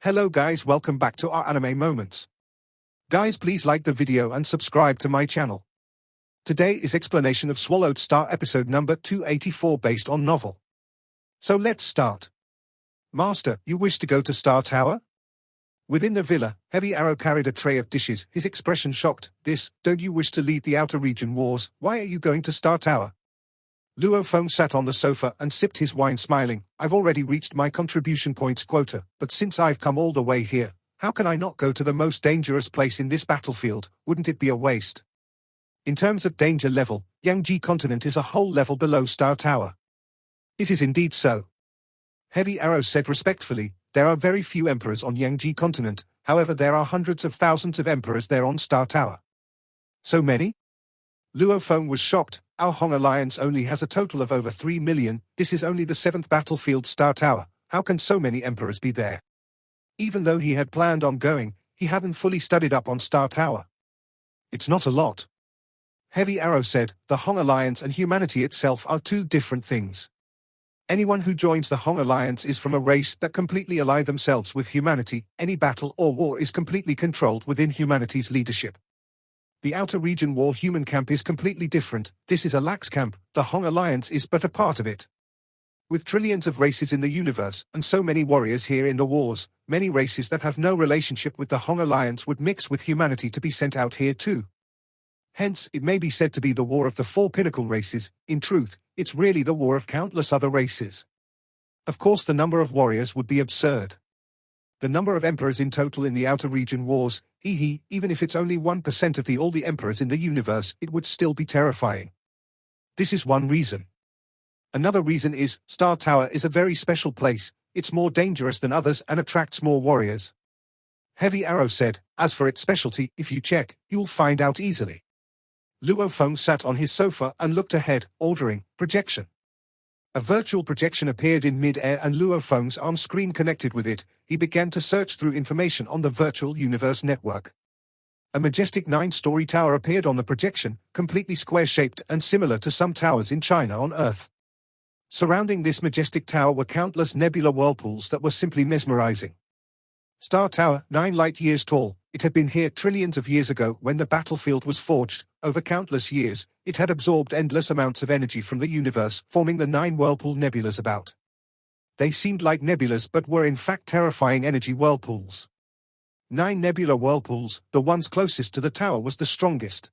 Hello guys, welcome back to our anime moments. Guys, please like the video and subscribe to my channel. Today is explanation of Swallowed Star episode number 284 based on novel. So let's start. Master, you wish to go to Star Tower? Within the villa, Heavy Arrow carried a tray of dishes, his expression shocked. Don't you wish to lead the outer region wars? Why are you going to Star Tower? Luo Feng sat on the sofa and sipped his wine smiling. I've already reached my contribution points quota, but since I've come all the way here, how can I not go to the most dangerous place in this battlefield? Wouldn't it be a waste? In terms of danger level, Yangji continent is a whole level below Star Tower. It is indeed so. Heavy Arrow said respectfully, there are very few emperors on Yangji continent, however there are hundreds of thousands of emperors there on Star Tower. So many? Luo Feng was shocked. Our Hong Alliance only has a total of over 3 million, this is only the 7th battlefield Star Tower, how can so many emperors be there? Even though he had planned on going, he hadn't fully studied up on Star Tower. It's not a lot. Heavy Arrow said, the Hong Alliance and humanity itself are two different things. Anyone who joins the Hong Alliance is from a race that completely ally themselves with humanity, any battle or war is completely controlled within humanity's leadership. The outer region war human camp is completely different, this is a lax camp, the Hong Alliance is but a part of it. With trillions of races in the universe, and so many warriors here in the wars, many races that have no relationship with the Hong Alliance would mix with humanity to be sent out here too. Hence, it may be said to be the war of the 4 pinnacle races. In truth, it's really the war of countless other races. Of course the number of warriors would be absurd. The number of emperors in total in the outer region wars, even if it's only 1% of all the emperors in the universe, it would still be terrifying. This is one reason. Another reason is, Star Tower is a very special place, it's more dangerous than others and attracts more warriors. Heavy Arrow said, as for its specialty, if you check, you'll find out easily. Luo Feng sat on his sofa and looked ahead, ordering, projection. A virtual projection appeared in mid-air and Luo Feng's arm screen connected with it. He began to search through information on the virtual universe network. A majestic 9-story tower appeared on the projection, completely square-shaped and similar to some towers in China on Earth. Surrounding this majestic tower were countless nebula whirlpools that were simply mesmerizing. Star Tower, 9 light-years tall, it had been here trillions of years ago when the battlefield was forged. Over countless years, it had absorbed endless amounts of energy from the universe, forming the 9 whirlpool nebulas about. They seemed like nebulas but were in fact terrifying energy whirlpools. 9 nebula whirlpools, the ones closest to the tower was the strongest.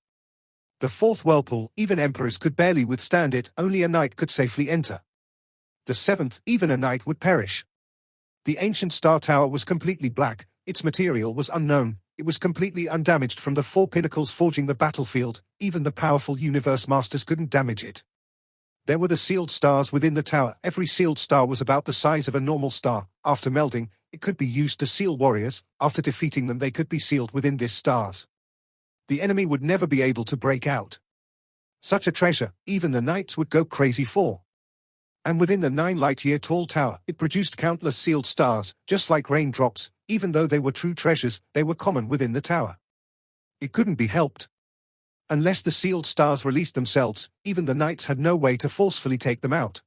The 4th whirlpool, even emperors could barely withstand it, only a knight could safely enter. The 7th, even a knight would perish. The ancient Star Tower was completely black, its material was unknown, it was completely undamaged from the 4 pinnacles forging the battlefield, even the powerful universe masters couldn't damage it. There were the sealed stars within the tower, every sealed star was about the size of a normal star, after melding, it could be used to seal warriors, after defeating them they could be sealed within these stars. The enemy would never be able to break out. Such a treasure, even the knights would go crazy for. And within the 9 light-year tall tower, it produced countless sealed stars, just like raindrops, even though they were true treasures, they were common within the tower. It couldn't be helped. Unless the sealed stars released themselves, even the knights had no way to forcefully take them out.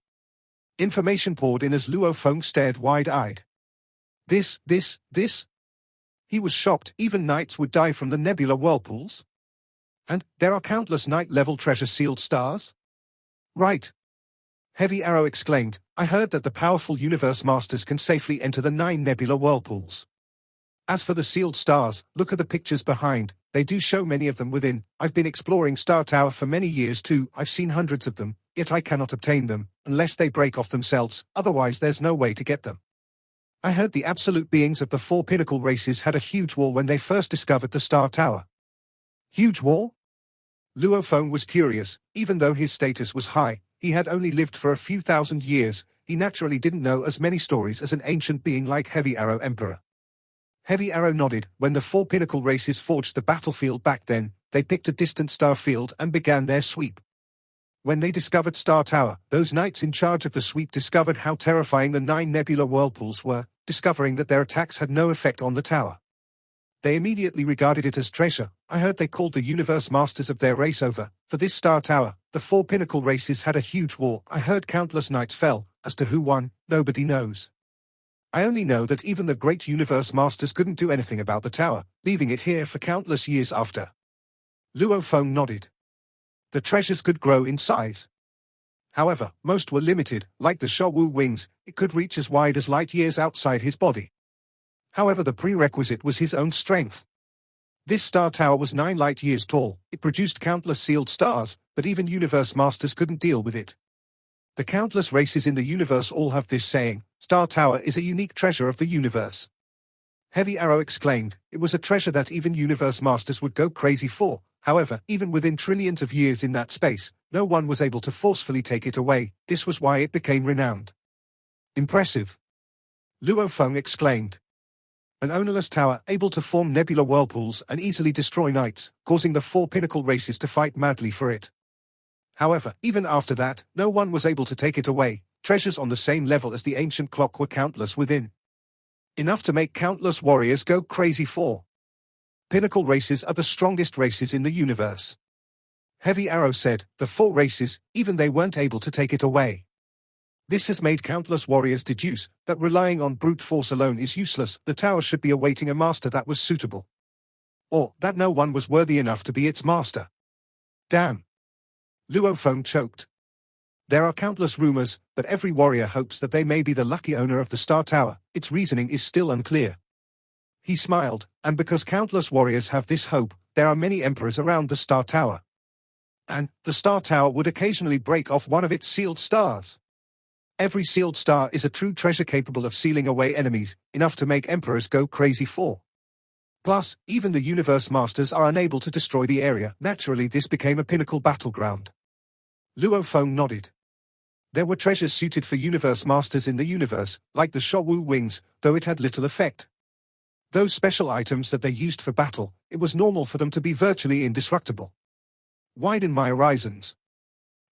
Information poured in as Luo Feng stared wide-eyed. This? He was shocked, even knights would die from the nebula whirlpools? And, there are countless knight-level treasure sealed stars? Right. Heavy Arrow exclaimed, I heard that the powerful universe masters can safely enter the 9 nebula whirlpools. As for the sealed stars, look at the pictures behind, they do show many of them within. I've been exploring Star Tower for many years too, I've seen hundreds of them, yet I cannot obtain them, unless they break off themselves, otherwise there's no way to get them. I heard the absolute beings of the 4 pinnacle races had a huge war when they first discovered the Star Tower. Huge war? Luo Feng was curious, even though his status was high. He had only lived for a few thousand years, he naturally didn't know as many stories as an ancient being like Heavy Arrow Emperor. Heavy Arrow nodded. When the 4 pinnacle races forged the battlefield back then, they picked a distant star field and began their sweep. When they discovered Star Tower, those knights in charge of the sweep discovered how terrifying the 9 nebula whirlpools were, discovering that their attacks had no effect on the tower. They immediately regarded it as treasure. I heard they called the universe masters of their race over. For this Star Tower, the 4 pinnacle races had a huge war. I heard countless knights fell. As to who won, nobody knows. I only know that even the great universe masters couldn't do anything about the tower, leaving it here for countless years after. Luo Feng nodded. The treasures could grow in size. However, most were limited, like the Shou wings, it could reach as wide as light years outside his body. However, the prerequisite was his own strength. This star tower was 9 light years tall, it produced countless sealed stars, but even universe masters couldn't deal with it. The countless races in the universe all have this saying, Star Tower is a unique treasure of the universe. Heavy Arrow exclaimed, it was a treasure that even universe masters would go crazy for. However, even within trillions of years in that space, no one was able to forcefully take it away. This was why it became renowned. Impressive. Luo Feng exclaimed. An ownerless tower able to form nebula whirlpools and easily destroy knights, causing the 4 pinnacle races to fight madly for it. However, even after that, no one was able to take it away. Treasures on the same level as the ancient clock were countless within. Enough to make countless warriors go crazy for. Pinnacle races are the strongest races in the universe. Heavy Arrow said, the 4 races, even they weren't able to take it away. This has made countless warriors deduce that relying on brute force alone is useless. The tower should be awaiting a master that was suitable. Or that no one was worthy enough to be its master. Damn. Luo Feng choked. There are countless rumors, but every warrior hopes that they may be the lucky owner of the Star Tower. Its reasoning is still unclear. He smiled, and because countless warriors have this hope, there are many emperors around the Star Tower. And the Star Tower would occasionally break off one of its sealed stars. Every sealed star is a true treasure capable of sealing away enemies, enough to make emperors go crazy for. Plus, even the universe masters are unable to destroy the area. Naturally, this became a pinnacle battleground. Luo Feng nodded. There were treasures suited for universe masters in the universe, like the Shou wings, though it had little effect. Those special items that they used for battle, it was normal for them to be virtually indestructible. Widen my horizons.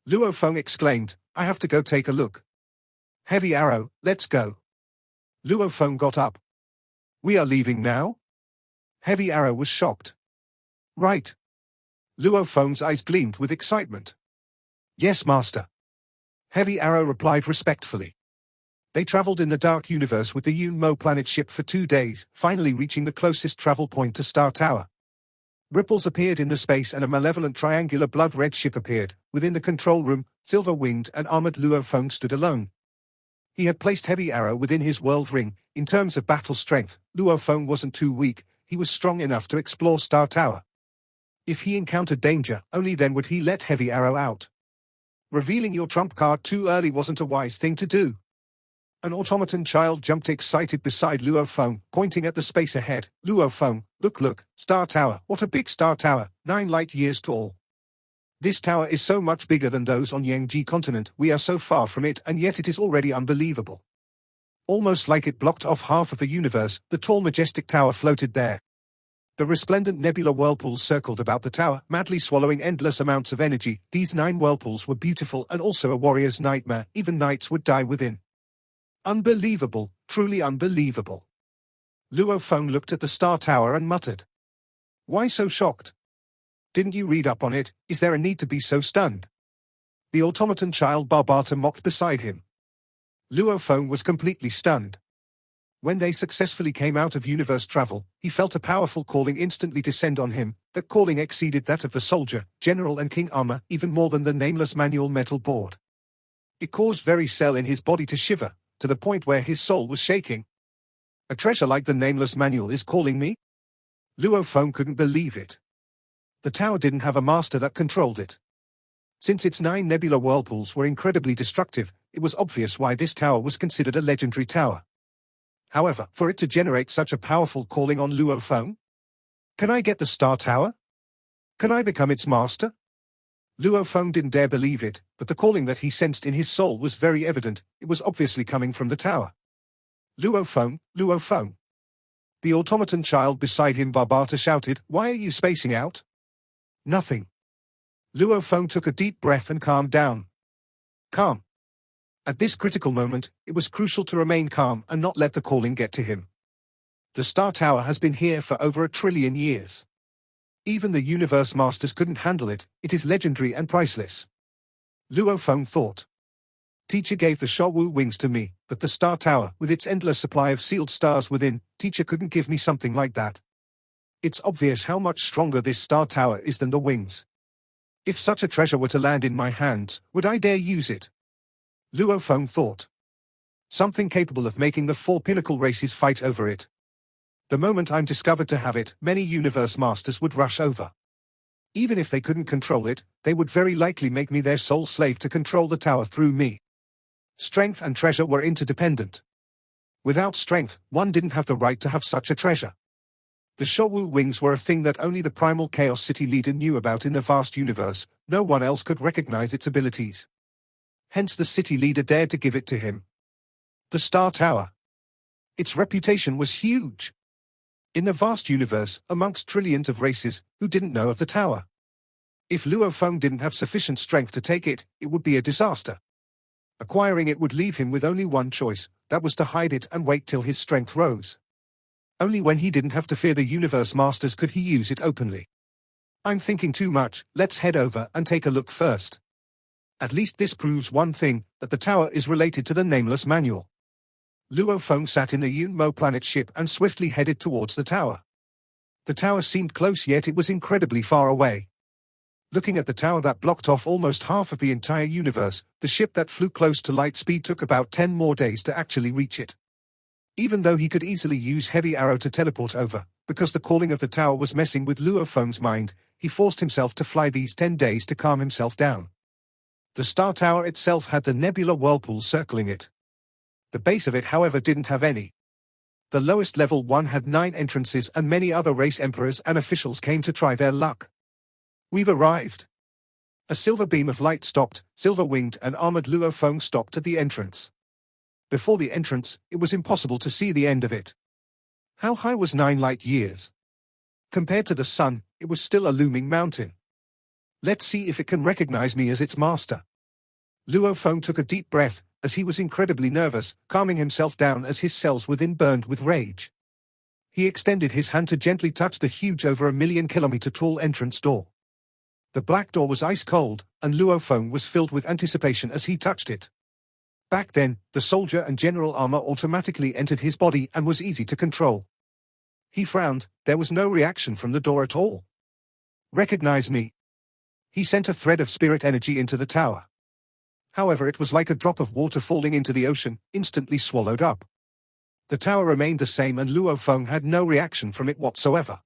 Luo Feng exclaimed, I have to go take a look. Heavy Arrow, let's go. Luo Feng got up. We are leaving now? Heavy Arrow was shocked. Right. Luo Feng's eyes gleamed with excitement. Yes, master. Heavy Arrow replied respectfully. They traveled in the dark universe with the Yunmo planet ship for 2 days, finally reaching the closest travel point to Star Tower. Ripples appeared in the space and a malevolent triangular blood-red ship appeared. Within the control room, silver-winged and armored Luo Feng stood alone. He had placed Heavy Arrow within his world ring. In terms of battle strength, Luo Feng wasn't too weak, he was strong enough to explore Star Tower. If he encountered danger, only then would he let Heavy Arrow out. Revealing your trump card too early wasn't a wise thing to do. An automaton child jumped excited beside Luo Feng, pointing at the space ahead. Luo Feng, look, Star Tower, what a big Star Tower, 9 light years tall. This tower is so much bigger than those on Yangji continent. We are so far from it, and yet it is already unbelievable. Almost like it blocked off half of the universe, the tall majestic tower floated there. The resplendent nebula whirlpools circled about the tower, madly swallowing endless amounts of energy. These 9 whirlpools were beautiful and also a warrior's nightmare. Even knights would die within. Unbelievable, truly unbelievable. Luo Feng looked at the Star Tower and muttered. Why so shocked? Didn't you read up on it? Is there a need to be so stunned? The automaton child Barbata mocked beside him. Luo Feng was completely stunned. When they successfully came out of universe travel, he felt a powerful calling instantly descend on him. That calling exceeded that of the soldier, general and king armor, even more than the nameless manual metal board. It caused every cell in his body to shiver, to the point where his soul was shaking. A treasure like the nameless manual is calling me? Luo Feng couldn't believe it. The tower didn't have a master that controlled it. Since its 9 nebula whirlpools were incredibly destructive, it was obvious why this tower was considered a legendary tower. However, for it to generate such a powerful calling on Luo Feng? Can I get the Star Tower? Can I become its master? Luo Feng didn't dare believe it, but the calling that he sensed in his soul was very evident. It was obviously coming from the tower. Luo Feng, Luo Feng. The automaton child beside him Barbata shouted, why are you spacing out? Nothing. Luo Feng took a deep breath and calmed down. Calm. At this critical moment, it was crucial to remain calm and not let the calling get to him. The Star Tower has been here for over 1 trillion years. Even the universe masters couldn't handle it. It is legendary and priceless. Luo Feng thought. Teacher gave the Shawu wings to me, but the Star Tower, with its endless supply of sealed stars within, teacher couldn't give me something like that. It's obvious how much stronger this Star Tower is than the wings. If such a treasure were to land in my hands, would I dare use it? Luo Feng thought. Something capable of making the 4 pinnacle races fight over it. The moment I'm discovered to have it, many universe masters would rush over. Even if they couldn't control it, they would very likely make me their sole slave to control the tower through me. Strength and treasure were interdependent. Without strength, one didn't have the right to have such a treasure. The Shawu wings were a thing that only the primal Chaos City leader knew about in the vast universe. No one else could recognize its abilities. Hence the city leader dared to give it to him. The Star Tower. Its reputation was huge. In the vast universe, amongst trillions of races, who didn't know of the tower? If Luo Feng didn't have sufficient strength to take it, it would be a disaster. Acquiring it would leave him with only one choice, that was to hide it and wait till his strength rose. Only when he didn't have to fear the universe masters could he use it openly. I'm thinking too much, let's head over and take a look first. At least this proves one thing, that the tower is related to the Nameless Manual. Luo Feng sat in the Yunmo planet ship and swiftly headed towards the tower. The tower seemed close, yet it was incredibly far away. Looking at the tower that blocked off almost half of the entire universe, the ship that flew close to light speed took about 10 more days to actually reach it. Even though he could easily use Heavy Arrow to teleport over, because the calling of the tower was messing with Luo Feng's mind, he forced himself to fly these 10 days to calm himself down. The Star Tower itself had the nebular whirlpool circling it. The base of it, however, didn't have any. The lowest level one had 9 entrances, and many other race emperors and officials came to try their luck. We've arrived. A silver beam of light stopped, silver-winged and armored Luo Feng stopped at the entrance. Before the entrance, it was impossible to see the end of it. How high was 9 light years? Compared to the sun, it was still a looming mountain. Let's see if it can recognize me as its master. Luo Feng took a deep breath, as he was incredibly nervous, calming himself down as his cells within burned with rage. He extended his hand to gently touch the huge over 1,000,000-kilometer tall entrance door. The black door was ice cold, and Luo Feng was filled with anticipation as he touched it. Back then, the soldier and general armor automatically entered his body and was easy to control. He frowned, there was no reaction from the door at all. Recognize me. He sent a thread of spirit energy into the tower. However, it was like a drop of water falling into the ocean, instantly swallowed up. The tower remained the same and Luo Feng had no reaction from it whatsoever.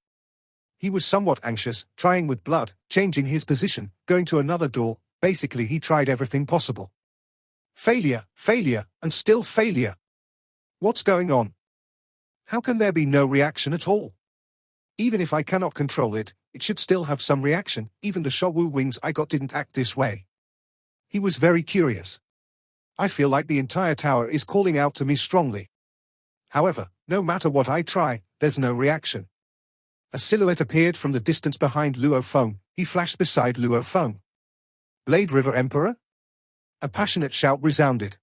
He was somewhat anxious, trying with blood, changing his position, going to another door. Basically he tried everything possible. Failure, and still failure. What's going on? How can there be no reaction at all? Even if I cannot control it, it should still have some reaction. Even the Shawu wings I got didn't act this way. He was very curious. I feel like the entire tower is calling out to me strongly. However, no matter what I try, there's no reaction. A silhouette appeared from the distance behind Luo Feng. He flashed beside Luo Feng. Blade River Emperor? A passionate shout resounded.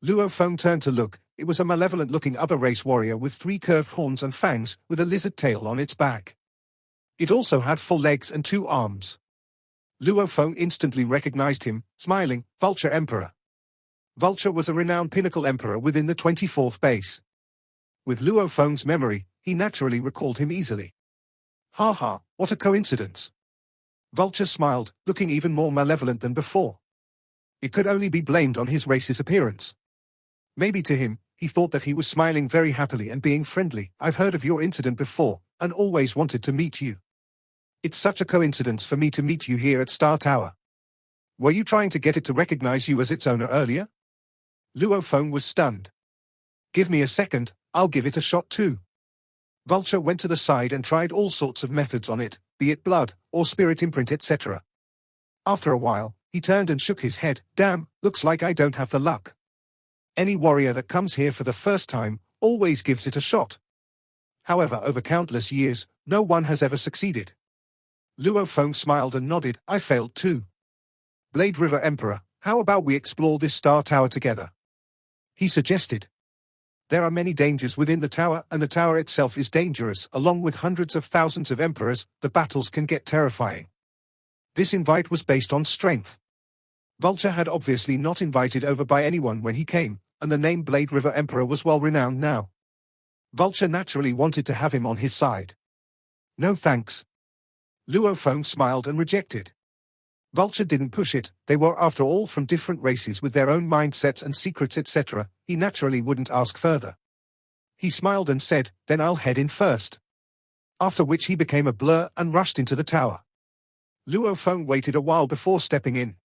Luo Feng turned to look. It was a malevolent-looking other race warrior with 3 curved horns and fangs, with a lizard tail on its back. It also had 4 legs and 2 arms. Luo Feng instantly recognized him, smiling. Vulture Emperor. Vulture was a renowned pinnacle emperor within the 24th base. With Luo Feng's memory, he naturally recalled him easily. Ha ha, what a coincidence. Vulture smiled, looking even more malevolent than before. It could only be blamed on his race's appearance. Maybe to him, he thought that he was smiling very happily and being friendly. I've heard of your incident before, and always wanted to meet you. It's such a coincidence for me to meet you here at Star Tower. Were you trying to get it to recognize you as its owner earlier? Luo Feng was stunned. Give me a second, I'll give it a shot too. Vulture went to the side and tried all sorts of methods on it, be it blood, or spirit imprint, etc. After a while, he turned and shook his head. Damn, looks like I don't have the luck. Any warrior that comes here for the first time, always gives it a shot. However, over countless years, no one has ever succeeded. Luo Feng smiled and nodded. I failed too. Blade River Emperor, how about we explore this Star Tower together? He suggested. There are many dangers within the tower, and the tower itself is dangerous. Along with hundreds of thousands of emperors, the battles can get terrifying. This invite was based on strength. Vulture had obviously not invited over by anyone when he came, and the name Blade River Emperor was well renowned now. Vulture naturally wanted to have him on his side. No thanks. Luo Feng smiled and rejected. Vulture didn't push it, they were after all from different races with their own mindsets and secrets etc., he naturally wouldn't ask further. He smiled and said, then I'll head in first. After which he became a blur and rushed into the tower. Luo Feng waited a while before stepping in.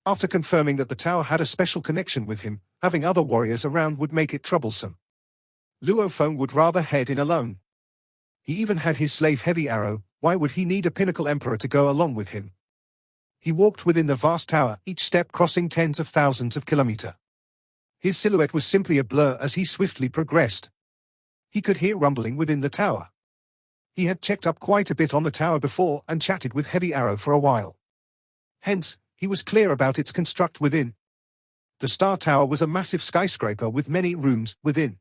After confirming that the tower had a special connection with him, having other warriors around would make it troublesome. Luo Feng would rather head in alone. He even had his slave Heavy Arrow, why would he need a pinnacle emperor to go along with him? He walked within the vast tower, each step crossing tens of thousands of kilometers. His silhouette was simply a blur as he swiftly progressed. He could hear rumbling within the tower. He had checked up quite a bit on the tower before and chatted with Heavy Arrow for a while. Hence, he was clear about its construct within. The Star Tower was a massive skyscraper with many rooms within.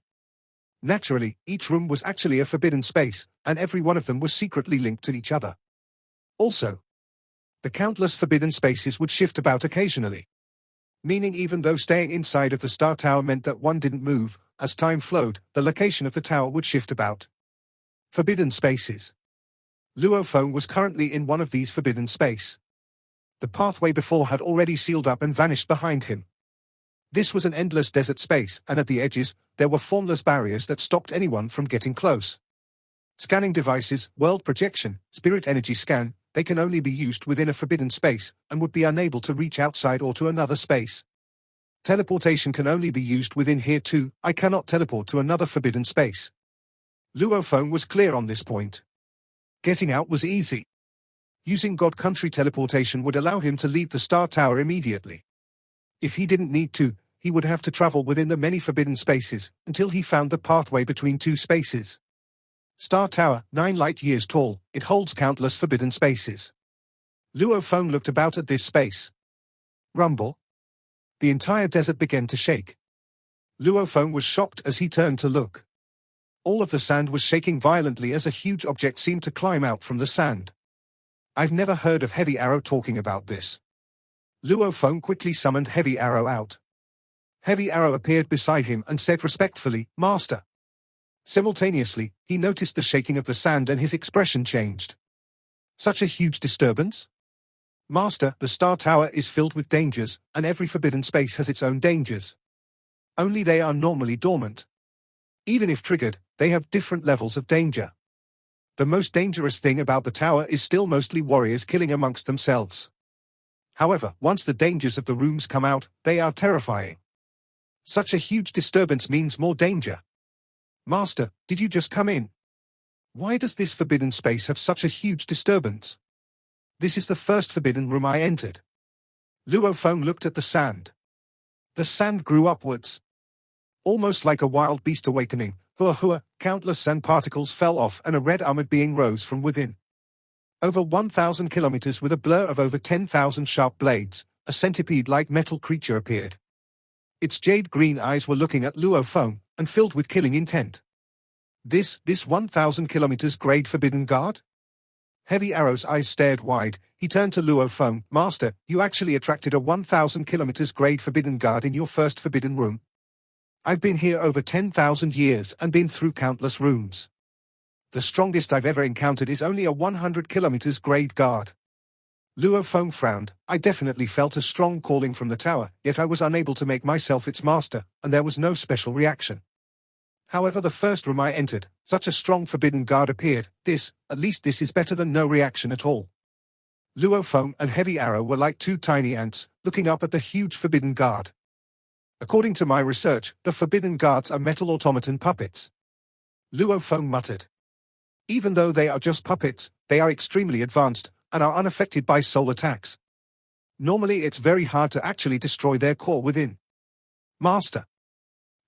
Naturally, each room was actually a forbidden space, and every one of them was secretly linked to each other. Also, the countless forbidden spaces would shift about occasionally. Meaning even though staying inside of the Star Tower meant that one didn't move, as time flowed, the location of the tower would shift about. Forbidden spaces. Luo Feng was currently in one of these forbidden space. The pathway before had already sealed up and vanished behind him. This was an endless desert space, and at the edges, there were formless barriers that stopped anyone from getting close. Scanning devices, world projection, spirit energy scan, they can only be used within a forbidden space, and would be unable to reach outside or to another space. Teleportation can only be used within here too, I cannot teleport to another forbidden space. Luo Feng was clear on this point. Getting out was easy. Using God Country teleportation would allow him to leave the Star Tower immediately. If he didn't need to, he would have to travel within the many forbidden spaces, until he found the pathway between two spaces. Star Tower, 9 light years tall, it holds countless forbidden spaces. Luo Feng looked about at this space. Rumble. The entire desert began to shake. Luo Feng was shocked as he turned to look. All of the sand was shaking violently as a huge object seemed to climb out from the sand. I've never heard of Heavy Arrow talking about this. Luo Feng quickly summoned Heavy Arrow out. Heavy Arrow appeared beside him and said respectfully, Master. Simultaneously, he noticed the shaking of the sand and his expression changed. Such a huge disturbance? Master, the Star Tower is filled with dangers, and every forbidden space has its own dangers. Only they are normally dormant. Even if triggered, they have different levels of danger. The most dangerous thing about the tower is still mostly warriors killing amongst themselves. However, once the dangers of the rooms come out, they are terrifying. Such a huge disturbance means more danger. Master, did you just come in? Why does this forbidden space have such a huge disturbance? This is the first forbidden room I entered. Luo Feng looked at the sand. The sand grew upwards. Almost like a wild beast awakening, hua hua, countless sand particles fell off and a red armored being rose from within. Over 1,000 kilometers with a blur of over 10,000 sharp blades, a centipede-like metal creature appeared. Its jade-green eyes were looking at Luo Feng, and filled with killing intent. This 1,000 kilometers grade forbidden guard? Heavy Arrow's eyes stared wide, he turned to Luo Feng, Master, you actually attracted a 1,000 kilometers grade forbidden guard in your first forbidden room. I've been here over 10,000 years and been through countless rooms. The strongest I've ever encountered is only a 100 kilometers grade guard. Luo Feng frowned. I definitely felt a strong calling from the tower, yet I was unable to make myself its master, and there was no special reaction. However, the first room I entered, such a strong forbidden guard appeared. At least this is better than no reaction at all. Luo Feng and Heavy Arrow were like two tiny ants, looking up at the huge forbidden guard. According to my research, the forbidden guards are metal automaton puppets. Luo Feng muttered. Even though they are just puppets, they are extremely advanced, and are unaffected by soul attacks. Normally it's very hard to actually destroy their core within. Master.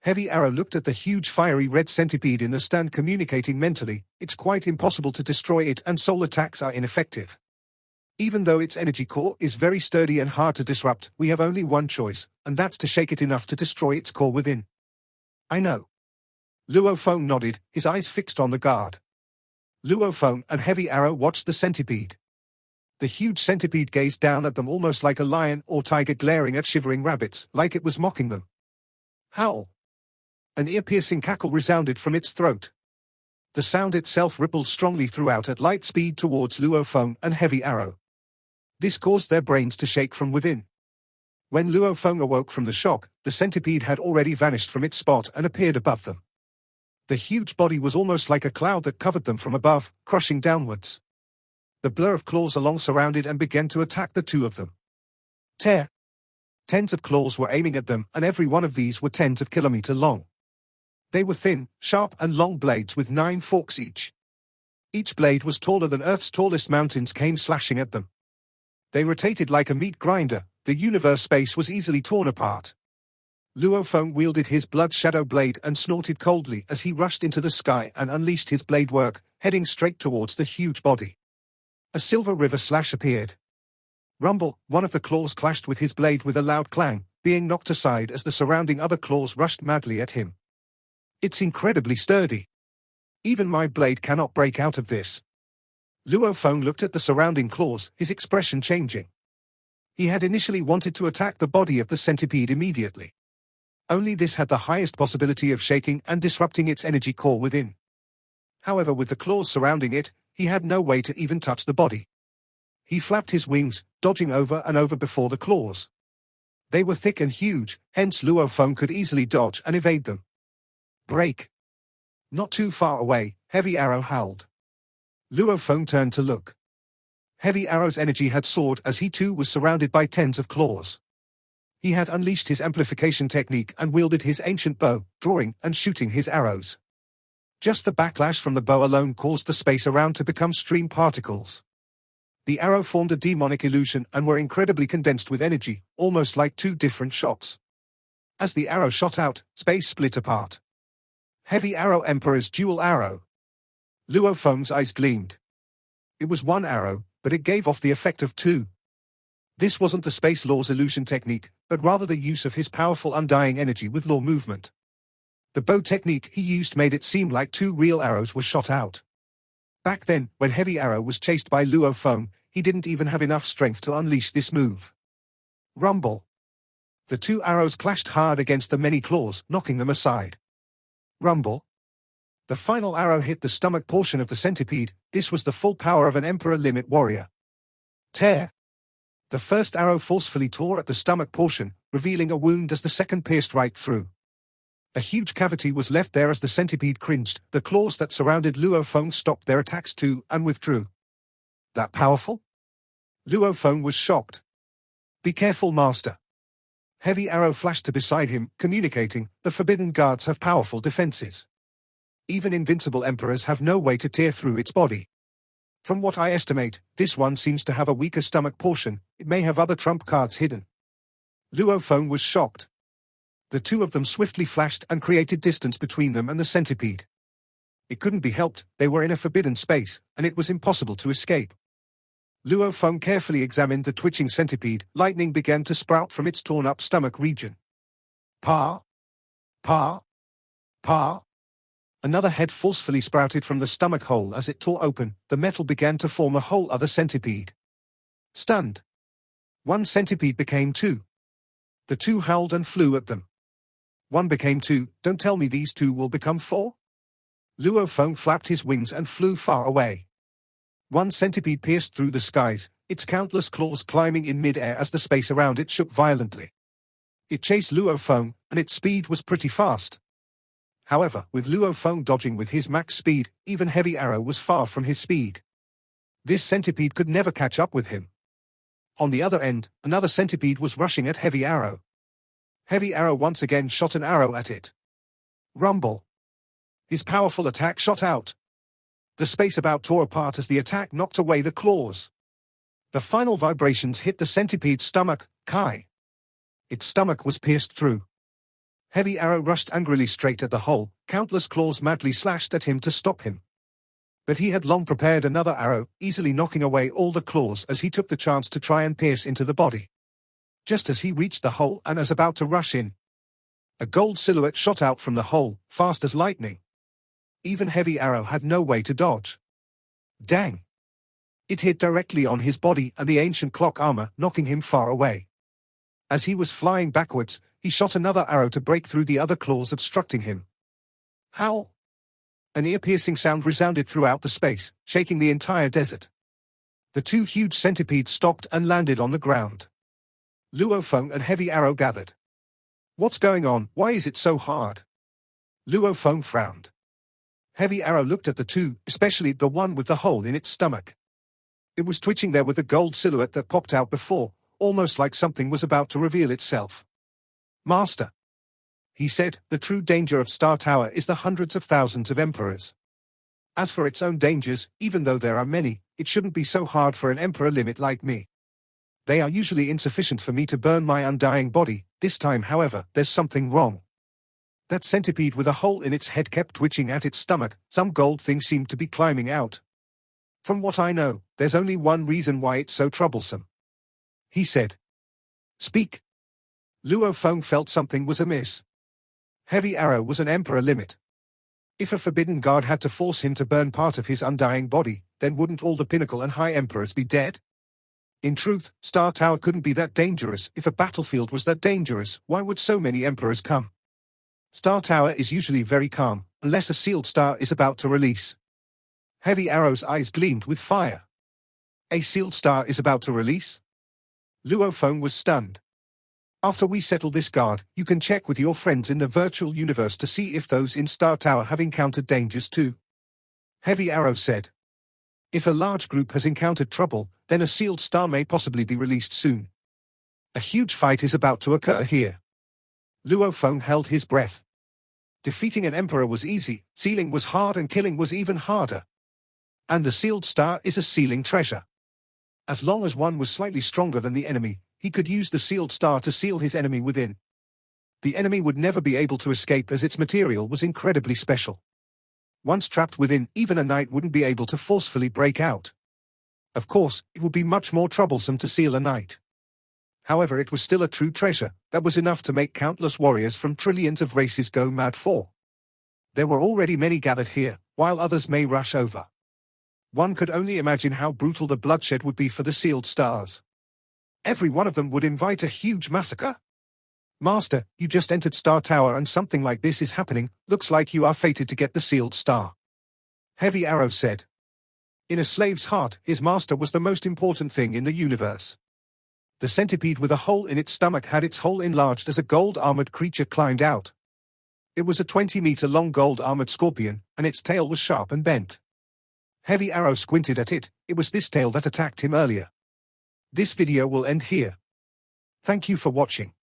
Heavy Arrow looked at the huge fiery red centipede in the stand communicating mentally, it's quite impossible to destroy it and soul attacks are ineffective. Even though its energy core is very sturdy and hard to disrupt, we have only one choice, and that's to shake it enough to destroy its core within. I know. Luo Feng nodded, his eyes fixed on the guard. Luo Feng and Heavy Arrow watched the centipede. The huge centipede gazed down at them almost like a lion or tiger glaring at shivering rabbits, like it was mocking them. Howl! An ear-piercing cackle resounded from its throat. The sound itself rippled strongly throughout at light speed towards Luo Feng and Heavy Arrow. This caused their brains to shake from within. When Luo Feng awoke from the shock, the centipede had already vanished from its spot and appeared above them. The huge body was almost like a cloud that covered them from above, crushing downwards. The blur of claws along surrounded and began to attack the two of them. Tear! Tens of claws were aiming at them, and every one of these were tens of kilometers long. They were thin, sharp and long blades with 9 forks each. Each blade was taller than Earth's tallest mountains came slashing at them. They rotated like a meat grinder, the universe space was easily torn apart. Luo Feng wielded his blood shadow blade and snorted coldly as he rushed into the sky and unleashed his blade work, heading straight towards the huge body. A silver river slash appeared. Rumble, one of the claws clashed with his blade with a loud clang, being knocked aside as the surrounding other claws rushed madly at him. It's incredibly sturdy. Even my blade cannot break out of this. Luo Feng looked at the surrounding claws, his expression changing. He had initially wanted to attack the body of the centipede immediately. Only this had the highest possibility of shaking and disrupting its energy core within. However, with the claws surrounding it, he had no way to even touch the body. He flapped his wings, dodging over and over before the claws. They were thick and huge, hence Luo Feng could easily dodge and evade them. Break! Not too far away, Heavy Arrow howled. Luo Feng turned to look. Heavy Arrow's energy had soared as he too was surrounded by tens of claws. He had unleashed his amplification technique and wielded his ancient bow, drawing and shooting his arrows. Just the backlash from the bow alone caused the space around to become stream particles. The arrow formed a demonic illusion and were incredibly condensed with energy, almost like 2 different shots. As the arrow shot out, space split apart. Heavy Arrow Emperor's dual arrow. Luo Feng's eyes gleamed. It was 1 arrow, but it gave off the effect of 2. This wasn't the space law's illusion technique, but rather the use of his powerful undying energy with law movement. The bow technique he used made it seem like 2 real arrows were shot out. Back then, when Heavy Arrow was chased by Luo Feng, he didn't even have enough strength to unleash this move. Rumble! The 2 arrows clashed hard against the many claws, knocking them aside. Rumble! The final arrow hit the stomach portion of the centipede. This was the full power of an Emperor Limit Warrior. Tear! The first arrow forcefully tore at the stomach portion, revealing a wound as the second pierced right through. A huge cavity was left there as the centipede cringed. The claws that surrounded Luo Feng stopped their attacks too and withdrew. That powerful? Luo Feng was shocked. Be careful, master. Heavy Arrow flashed to beside him, communicating, the Forbidden Guards have powerful defenses. Even invincible emperors have no way to tear through its body. From what I estimate, this one seems to have a weaker stomach portion. It may have other trump cards hidden. Luo Feng was shocked. The 2 of them swiftly flashed and created distance between them and the centipede. It couldn't be helped, they were in a forbidden space, and it was impossible to escape. Luo Feng carefully examined the twitching centipede. Lightning began to sprout from its torn-up stomach region. Pa! Pa! Pa! Another head forcefully sprouted from the stomach hole as it tore open. The metal began to form a whole other centipede. Stunned. 1 centipede became 2. The 2 howled and flew at them. 1 became 2, don't tell me these 2 will become 4? Luo Feng flapped his wings and flew far away. 1 centipede pierced through the skies, its countless claws climbing in mid-air as the space around it shook violently. It chased Luo Feng, and its speed was pretty fast. However, with Luo Feng dodging with his max speed, even Heavy Arrow was far from his speed. This centipede could never catch up with him. On the other end, another centipede was rushing at Heavy Arrow. Heavy Arrow once again shot an arrow at it. Rumble! His powerful attack shot out. The space about tore apart as the attack knocked away the claws. The final vibrations hit the centipede's stomach. Kai! Its stomach was pierced through. Heavy Arrow rushed angrily straight at the hole. Countless claws madly slashed at him to stop him. But he had long prepared another arrow, easily knocking away all the claws as he took the chance to try and pierce into the body. Just as he reached the hole and was about to rush in, a gold silhouette shot out from the hole, fast as lightning. Even Heavy Arrow had no way to dodge. Dang! It hit directly on his body and the ancient clock armor, knocking him far away. As he was flying backwards, he shot another arrow to break through the other claws obstructing him. Howl! An ear-piercing sound resounded throughout the space, shaking the entire desert. The two huge centipedes stopped and landed on the ground. Luo Feng and Heavy Arrow gathered. What's going on? Why is it so hard? Luo Feng frowned. Heavy Arrow looked at the two, especially the one with the hole in its stomach. It was twitching there with a gold silhouette that popped out before, almost like something was about to reveal itself. Master, he said, the true danger of Star Tower is the hundreds of thousands of emperors. As for its own dangers, even though there are many, it shouldn't be so hard for an emperor limit like me. They are usually insufficient for me to burn my undying body. This time, however, there's something wrong. That centipede with a hole in its head kept twitching at its stomach. Some gold thing seemed to be climbing out. From what I know, there's only one reason why it's so troublesome. He said. Speak. Luo Feng felt something was amiss. Heavy Arrow was an emperor limit. If a forbidden god had to force him to burn part of his undying body, then wouldn't all the pinnacle and high emperors be dead? In truth, Star Tower couldn't be that dangerous. If a battlefield was that dangerous, why would so many emperors come? Star Tower is usually very calm, unless a sealed star is about to release. Heavy Arrow's eyes gleamed with fire. A sealed star is about to release? Luo Feng was stunned. After we settle this guard, you can check with your friends in the virtual universe to see if those in Star Tower have encountered dangers too. Heavy Arrow said. If a large group has encountered trouble, then a sealed star may possibly be released soon. A huge fight is about to occur here. Luo Feng held his breath. Defeating an emperor was easy, sealing was hard and killing was even harder. And the sealed star is a sealing treasure. As long as one was slightly stronger than the enemy, he could use the sealed star to seal his enemy within. The enemy would never be able to escape as its material was incredibly special. Once trapped within, even a knight wouldn't be able to forcefully break out. Of course, it would be much more troublesome to seal a knight. However, it was still a true treasure that was enough to make countless warriors from trillions of races go mad for. There were already many gathered here, while others may rush over. One could only imagine how brutal the bloodshed would be for the sealed stars. Every one of them would invite a huge massacre. Master, you just entered Star Tower and something like this is happening. Looks like you are fated to get the sealed star. Heavy Arrow said. In a slave's heart, his master was the most important thing in the universe. The centipede with a hole in its stomach had its hole enlarged as a gold-armored creature climbed out. It was a 20-meter-long gold-armored scorpion, and its tail was sharp and bent. Heavy Arrow squinted at it. It was this tail that attacked him earlier. This video will end here. Thank you for watching.